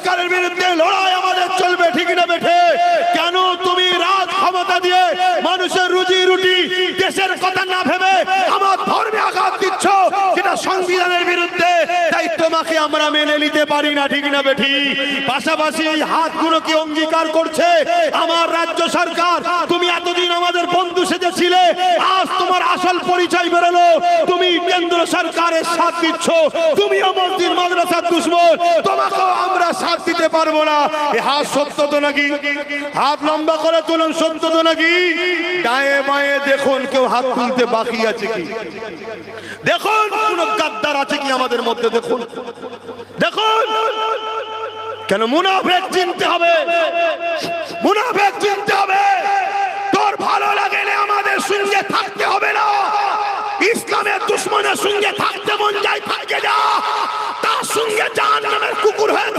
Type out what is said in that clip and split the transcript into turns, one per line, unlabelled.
সরকারের বিরুদ্ধে লড়াই আমাদের চলবে, ঠিক না বেঠে? কেন তুমি রাজ ক্ষমতা দিয়ে মানুষের রুজি রুটি দেশের কথা না ভেবে আমার ধর্মে আঘাত দিচ্ছ, যেটা সংবিধানের বিরুদ্ধে? তাই তোমাকে আমরা মেনে নিতে পারি না, ঠিক না বেঠি? পাশাপাশি এই হাতগুলো কি অঙ্গীকার করছে আমার রাজ্য সরকার? তুমি এতদিন আমাদের বন্ধু সেজেছিলে, আজ তোমার আসল পরিচয় বেরোলো, তুমি কেন্দ্র সরকারের সাথ দিচ্ছ, তুমিও মসজিদ মাদ্রাসার দুশমন, তোমাকেও আমরা সাথ দিতে পারবো না। এ হাত সত্য তো নাকি? হাত লম্বা করে তুলুন, সত্য তো নাকি? ডায়ে বায়ে দেখুন কেউ হাত তুলতে বাকি আছে কি? দেখুন কোন গাদ্দার আছে কি আমাদের মধ্যে? দেখুন দেখুন, কেন মুনাফিক চিনতে হবে, মুনাফিক চিনতে হবে। তোর ভালো লাগলে আমাদের সঙ্গে থাকতে হবে না, ইসলামের দুশমনের সঙ্গে থাকতে মন যায় থাকে যা, তার সঙ্গে জাহান্নামের কুকুর হয়ে